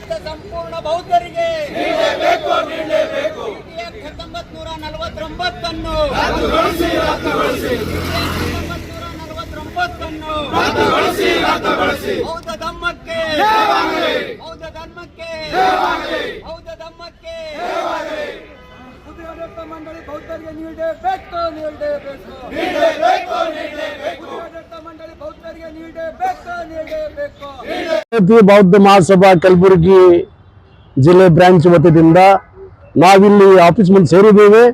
ರಾಜ್ಯದ ಸಂಪೂರ್ಣ ಬೌದ್ಧರಿಗೆ ನೀಡಲೇಬೇಕು ನೀಡಲೇಬೇಕು 1949 ಅನ್ನು ಬೌದ್ಧ ಧರ್ಮಕ್ಕೆ ಬೌದ್ಧ ಧರ್ಮಕ್ಕೆ ಬೌದ್ಧ ಧರ್ಮಕ್ಕೆ ಆಡಳಿತ ಮಂಡಳಿ ಬೌದ್ಧರಿಗೆ ನೀಡಬೇಕು ನೀಡಬೇಕು ಆಡಳಿತ ಮಂಡಳಿ ಬೌದ್ಧರಿಗೆ ನೀಡಬೇಕು ಬೌದ್ಧ ಮಹಾಸಭಾ ಕಲಬುರಗಿ ಜಿಲ್ಲೆ ಬ್ರಾಂಚ್ ವತಿಯಿಂದ ನಾವಿಲ್ಲಿ ಆಫೀಸ್ ಮುಂದೆ ಸೇರಿದ್ದೇವೆ.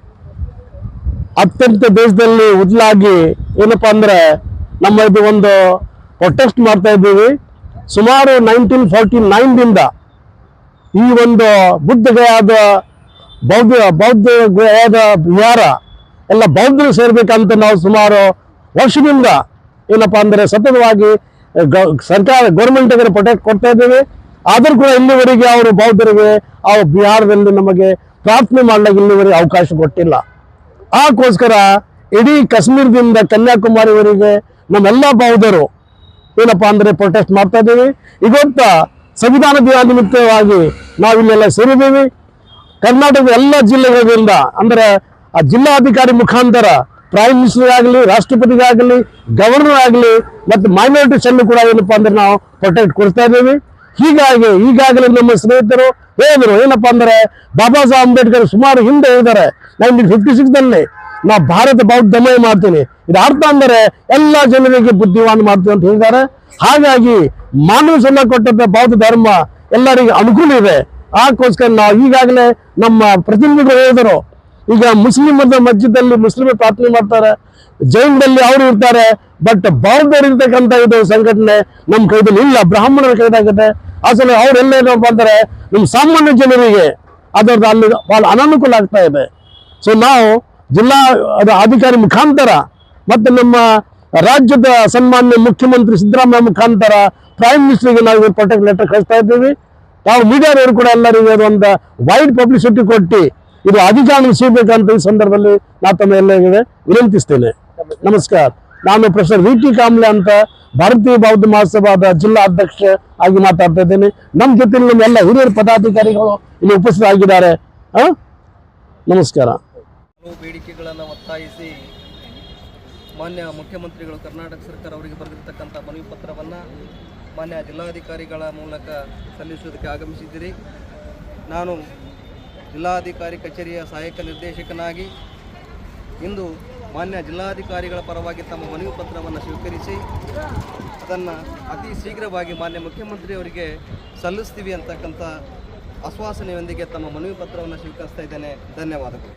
ಅತ್ಯಂತ ದೇಶದಲ್ಲಿ ಉದ್ಲಾಗಿ ಏನಪ್ಪಾ ಅಂದ್ರೆ ನಮ್ಮ ಇದು ಒಂದು ಪ್ರೊಟೆಸ್ಟ್ ಮಾಡ್ತಾ ಇದ್ದೀವಿ. ಸುಮಾರು 1949ದಿಂದ ಈ ಒಂದು ಬುದ್ಧಗಯಾದ ಬೌದ್ಧಗಯಾದ ವಿಹಾರ ಎಲ್ಲ ಬೌದ್ಧರು ಸೇರ್ಬೇಕಂತ ನಾವು ಸುಮಾರು ವರ್ಷದಿಂದ ಏನಪ್ಪಾ ಅಂದ್ರೆ ಸತತವಾಗಿ ಸರ್ಕಾರ ಗೌರ್ಮೆಂಟ್ಗೆ ಪ್ರೊಟೆಕ್ಟ್ ಕೊಡ್ತಾ ಇದ್ದೇವೆ. ಆದರೂ ಕೂಡ ಇಲ್ಲಿವರೆಗೆ ಅವರು ಬೌದ್ಧರಿಗೆ ಆ ಬಿಹಾರದಲ್ಲಿ ನಮಗೆ ಪ್ರಾರ್ಥನೆ ಮಾಡ್ಲಿಕ್ಕೆ ಇಲ್ಲಿವರೆಗೆ ಅವಕಾಶ ಕೊಟ್ಟಿಲ್ಲ. ಅದಕ್ಕೋಸ್ಕರ ಇಡೀ ಕಾಶ್ಮೀರದಿಂದ ಕನ್ಯಾಕುಮಾರಿವರೆಗೆ ನಮ್ಮೆಲ್ಲ ಬೌದ್ಧರು ಏನಪ್ಪಾ ಅಂದ್ರೆ ಪ್ರೊಟೆಸ್ಟ್ ಮಾಡ್ತಾ ಇದ್ದೀವಿ. ಇವತ್ತ ಸಂವಿಧಾನ ದಿನ ನಿಮಿತ್ತವಾಗಿ ನಾವಿಲ್ಲೆಲ್ಲ ಸೇರಿದ್ದೀವಿ. ಕರ್ನಾಟಕದ ಎಲ್ಲ ಜಿಲ್ಲೆಗಳಿಂದ ಅಂದ್ರೆ ಆ ಜಿಲ್ಲಾಧಿಕಾರಿ ಮುಖಾಂತರ ಪ್ರೈಮ್ ಮಿನಿಸ್ಟರ್ ಆಗಲಿ, ರಾಷ್ಟ್ರಪತಿಗಾಗಲಿ, ಗವರ್ನರ್ ಆಗಲಿ ಮತ್ತು ಮೈನಾರಿಟಿ ಸೆಲ್ ಕೂಡ ಏನಪ್ಪಾ ಅಂದ್ರೆ ನಾವು ಪ್ರೊಟೆಕ್ಟ್ ಕೊಡ್ತಾ ಇದ್ದೀವಿ. ಹೀಗಾಗಿ ಈಗಾಗಲೇ ನಮ್ಮ ಸ್ನೇಹಿತರು ಹೇಳಿದ್ರು ಏನಪ್ಪಾ ಅಂದ್ರೆ ಬಾಬಾ ಸಾಹೇಬ್ ಅಂಬೇಡ್ಕರ್ ಸುಮಾರು ಹಿಂದೆ ಹೇಳಿದ್ದಾರೆ 1956ನಲ್ಲಿ ನಾವು ಭಾರತ ಬೌದ್ಧ ಧರ್ಮ ಮಾಡ್ತೀನಿ. ಇದು ಅರ್ಥ ಅಂದರೆ ಎಲ್ಲ ಜನರಿಗೆ ಬುದ್ಧಿವಾನ್ ಮಾಡ್ತೀವಿ ಅಂತ ಹೇಳಿದ್ದಾರೆ. ಹಾಗಾಗಿ ಮಾನವ ಸಲ್ಲ ಕೊಟ್ಟಂತ ಬೌದ್ಧ ಧರ್ಮ ಎಲ್ಲರಿಗೂ ಅನುಕೂಲ ಇದೆ. ಅದಕ್ಕೋಸ್ಕರ ನಾವು ಈಗಾಗಲೇ ನಮ್ಮ ಪ್ರತಿನಿಧಿಗಳು ಹೇಳಿದರು, ಈಗ ಮುಸ್ಲಿಮರ ಮಸ್ಜಿದಲ್ಲಿ ಮುಸ್ಲಿಮರು ಪ್ರಾರ್ಥನೆ ಮಾಡ್ತಾರೆ, ಜೈನದಲ್ಲಿ ಅವರು ಇರ್ತಾರೆ, ಬಟ್ ಬೌದ್ಧರು ಇರ್ತಕ್ಕಂಥ ಇದು ಸಂಘಟನೆ ನಮ್ಮ ಕೈದಲ್ಲಿ ಇಲ್ಲ, ಬ್ರಾಹ್ಮಣರ ಕೈದಾಗಿದೆ. ಅಸಲು ಅವರೆಲ್ಲ ಏನಪ್ಪ ಅಂದ್ರೆ ನಮ್ಮ ಸಾಮಾನ್ಯ ಜನರಿಗೆ ಅದರದ್ದು ಅಲ್ಲಿ ಭಾಳ ಅನಾನುಕೂಲ ಆಗ್ತಾ ಇದೆ. ಸೊ ನಾವು ಜಿಲ್ಲಾ ಅಧಿಕಾರಿ ಮುಖಾಂತರ ಮತ್ತು ನಮ್ಮ ರಾಜ್ಯದ ಸನ್ಮಾನ್ಯ ಮುಖ್ಯಮಂತ್ರಿ ಸಿದ್ದರಾಮಯ್ಯ ಮುಖಾಂತರ ಪ್ರೈಮ್ ಮಿನಿಸ್ಟರ್ಗೆ ನಾವು ಪ್ರೊಟೆಕ್ಟ್ ಲೆಟರ್ ಕಳಿಸ್ತಾ ಇದ್ದೀವಿ. ನಾವು ಮೀಡಿಯಾದವರು ಕೂಡ ಎಲ್ಲರಿಗೂ ಒಂದು ವೈಡ್ ಪಬ್ಲಿಸಿಟಿ ಕೊಟ್ಟು ಇದು ಅಧಿಕಾರ ಸಿಗಬೇಕಂತ ಈ ಸಂದರ್ಭದಲ್ಲಿ ನಾನು ತಮ್ಮ ಎಲ್ಲರಿಗೆ ವಿನಂತಿಸ್ತೇನೆ. ನಮಸ್ಕಾರ. ನಾನು ಪ್ರೊಫೆಸರ್ ವಿ ಟಿ ಕಾಂಬ್ಳೆ ಅಂತ ಭಾರತೀಯ ಬೌದ್ಧ ಮಹಾಸಭಾದ ಜಿಲ್ಲಾ ಅಧ್ಯಕ್ಷ ಆಗಿ ಮಾತಾಡ್ತಾ ಇದ್ದೇನೆ. ನಮ್ಮ ಜೊತೆ ನಮ್ಮ ಎಲ್ಲ ಹಿರಿಯರ ಪದಾಧಿಕಾರಿಗಳು ಇಲ್ಲಿ ಉಪಸ್ಥಿತರಾಗಿದ್ದಾರೆ. ನಮಸ್ಕಾರ. ಬೇಡಿಕೆಗಳನ್ನು ಒತ್ತಾಯಿಸಿ ಮಾನ್ಯ ಮುಖ್ಯಮಂತ್ರಿಗಳು ಕರ್ನಾಟಕ ಸರ್ಕಾರ ಅವರಿಗೆ ಬರೆದಿರ್ತಕ್ಕಂಥ ಮನವಿ ಪತ್ರವನ್ನು ಮಾನ್ಯ ಜಿಲ್ಲಾಧಿಕಾರಿಗಳ ಮೂಲಕ ಸಲ್ಲಿಸುವುದಕ್ಕೆ ಆಗಮಿಸಿದ್ದೀರಿ. ನಾನು ಜಿಲ್ಲಾಧಿಕಾರಿ ಕಚೇರಿಯ ಸಹಾಯಕ ನಿರ್ದೇಶಕನಾಗಿ ಇಂದು ಮಾನ್ಯ ಜಿಲ್ಲಾಧಿಕಾರಿಗಳ ಪರವಾಗಿ ತಮ್ಮ ಮನವಿ ಪತ್ರವನ್ನು ಸ್ವೀಕರಿಸಿ ಅದನ್ನು ಅತಿ ಶೀಘ್ರವಾಗಿ ಮಾನ್ಯ ಮುಖ್ಯಮಂತ್ರಿಯವರಿಗೆ ಸಲ್ಲಿಸ್ತೀವಿ ಅಂತಕ್ಕಂಥ ಆಶ್ವಾಸನೆಯೊಂದಿಗೆ ತಮ್ಮ ಮನವಿ ಪತ್ರವನ್ನು ಸ್ವೀಕರಿಸ್ತಾ ಇದ್ದೇನೆ. ಧನ್ಯವಾದಗಳು.